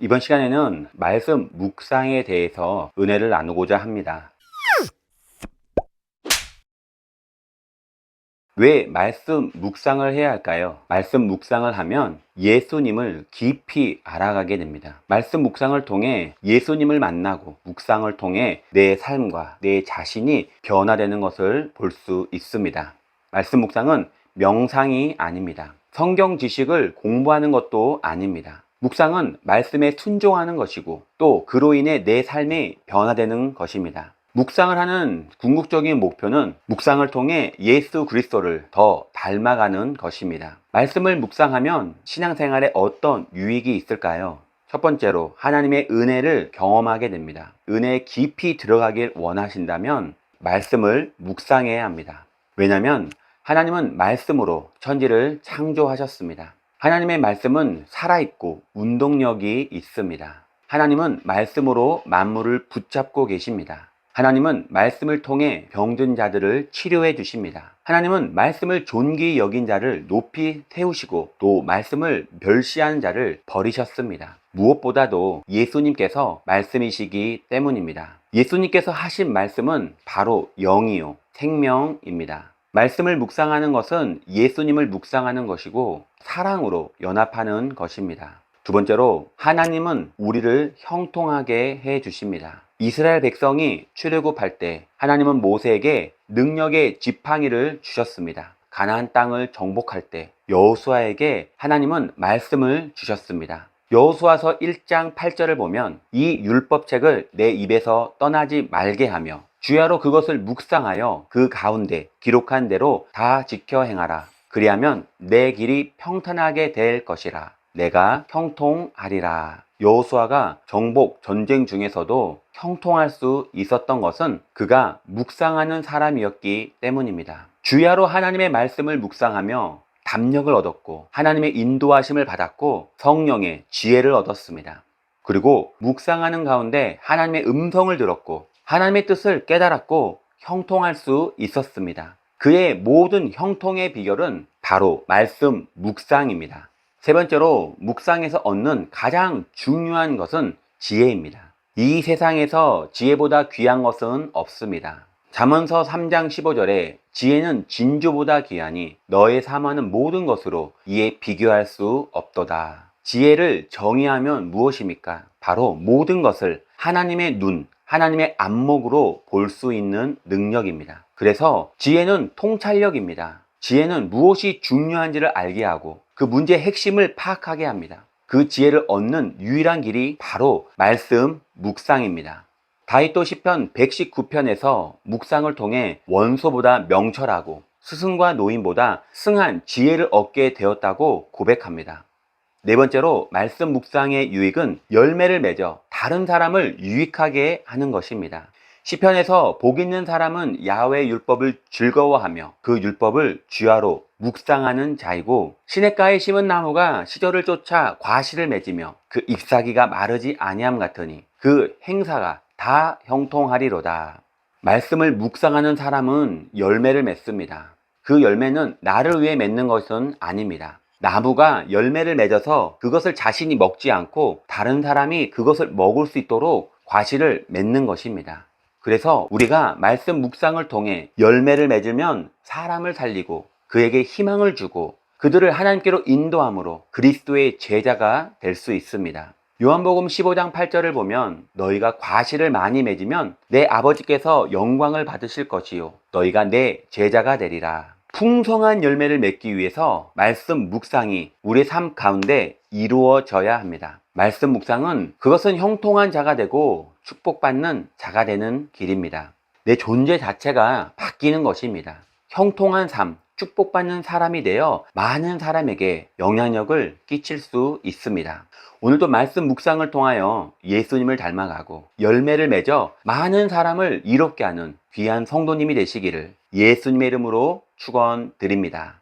이번 시간에는 말씀 묵상에 대해서 은혜를 나누고자 합니다. 왜 말씀 묵상을 해야 할까요? 말씀 묵상을 하면 예수님을 깊이 알아가게 됩니다. 말씀 묵상을 통해 예수님을 만나고 묵상을 통해 내 삶과 내 자신이 변화되는 것을 볼 수 있습니다. 말씀 묵상은 명상이 아닙니다. 성경 지식을 공부하는 것도 아닙니다. 묵상은 말씀에 순종하는 것이고 또 그로 인해 내 삶이 변화되는 것입니다. 묵상을 하는 궁극적인 목표는 묵상을 통해 예수 그리스도를 더 닮아가는 것입니다. 말씀을 묵상하면 신앙생활에 어떤 유익이 있을까요? 첫 번째로 하나님의 은혜를 경험하게 됩니다. 은혜에 깊이 들어가길 원하신다면 말씀을 묵상해야 합니다. 왜냐하면 하나님은 말씀으로 천지를 창조하셨습니다. 하나님의 말씀은 살아있고 운동력이 있습니다. 하나님은 말씀으로 만물을 붙잡고 계십니다. 하나님은 말씀을 통해 병든 자들을 치료해 주십니다. 하나님은 말씀을 존귀히 여긴 자를 높이 세우시고 또 말씀을 멸시하는 자를 버리셨습니다. 무엇보다도 예수님께서 말씀이시기 때문입니다. 예수님께서 하신 말씀은 바로 영이요 생명입니다. 말씀을 묵상하는 것은 예수님을 묵상하는 것이고 사랑으로 연합하는 것입니다. 두 번째로 하나님은 우리를 형통하게 해 주십니다. 이스라엘 백성이 출애굽할 때 하나님은 모세에게 능력의 지팡이를 주셨습니다. 가나안 땅을 정복할 때 여호수아에게 하나님은 말씀을 주셨습니다. 여호수아서 1장 8절을 보면 이 율법책을 내 입에서 떠나지 말게 하며 주야로 그것을 묵상하여 그 가운데 기록한 대로 다 지켜 행하라. 그리하면 내 길이 평탄하게 될 것이라. 내가 형통하리라. 여호수아가 정복 전쟁 중에서도 형통할 수 있었던 것은 그가 묵상하는 사람이었기 때문입니다. 주야로 하나님의 말씀을 묵상하며 담력을 얻었고 하나님의 인도하심을 받았고 성령의 지혜를 얻었습니다. 그리고 묵상하는 가운데 하나님의 음성을 들었고 하나님의 뜻을 깨달았고 형통할 수 있었습니다. 그의 모든 형통의 비결은 바로 말씀 묵상입니다. 세 번째로 묵상에서 얻는 가장 중요한 것은 지혜입니다. 이 세상에서 지혜보다 귀한 것은 없습니다. 잠언서 3장 15절에 지혜는 진주보다 귀하니 너의 삶하는 모든 것으로 이에 비교할 수 없도다. 지혜를 정의하면 무엇입니까? 바로 모든 것을 하나님의 눈, 하나님의 안목으로 볼 수 있는 능력입니다. 그래서 지혜는 통찰력입니다. 지혜는 무엇이 중요한지를 알게 하고 그 문제의 핵심을 파악하게 합니다. 그 지혜를 얻는 유일한 길이 바로 말씀 묵상입니다. 다윗도 시편 119편에서 묵상을 통해 원소보다 명철하고 스승과 노인보다 승한 지혜를 얻게 되었다고 고백합니다. 네 번째로 말씀 묵상의 유익은 열매를 맺어 다른 사람을 유익하게 하는 것입니다. 시편에서 복 있는 사람은 야훼의 율법을 즐거워하며 그 율법을 주야로 묵상하는 자이고 시냇가에 심은 나무가 시절을 쫓아 과실을 맺으며 그 잎사귀가 마르지 아니함 같으니 그 행사가 다 형통하리로다. 말씀을 묵상하는 사람은 열매를 맺습니다. 그 열매는 나를 위해 맺는 것은 아닙니다. 나무가 열매를 맺어서 그것을 자신이 먹지 않고 다른 사람이 그것을 먹을 수 있도록 과실을 맺는 것입니다. 그래서 우리가 말씀 묵상을 통해 열매를 맺으면 사람을 살리고 그에게 희망을 주고 그들을 하나님께로 인도함으로 그리스도의 제자가 될 수 있습니다. 요한복음 15장 8절을 보면 너희가 과실을 많이 맺으면 내 아버지께서 영광을 받으실 것이요 너희가 내 제자가 되리라. 풍성한 열매를 맺기 위해서 말씀 묵상이 우리의 삶 가운데 이루어져야 합니다. 말씀 묵상은 그것은 형통한 자가 되고 축복받는 자가 되는 길입니다. 내 존재 자체가 바뀌는 것입니다. 형통한 삶, 축복받는 사람이 되어 많은 사람에게 영향력을 끼칠 수 있습니다. 오늘도 말씀 묵상을 통하여 예수님을 닮아가고 열매를 맺어 많은 사람을 이롭게 하는 귀한 성도님이 되시기를 예수님의 이름으로 축원드립니다.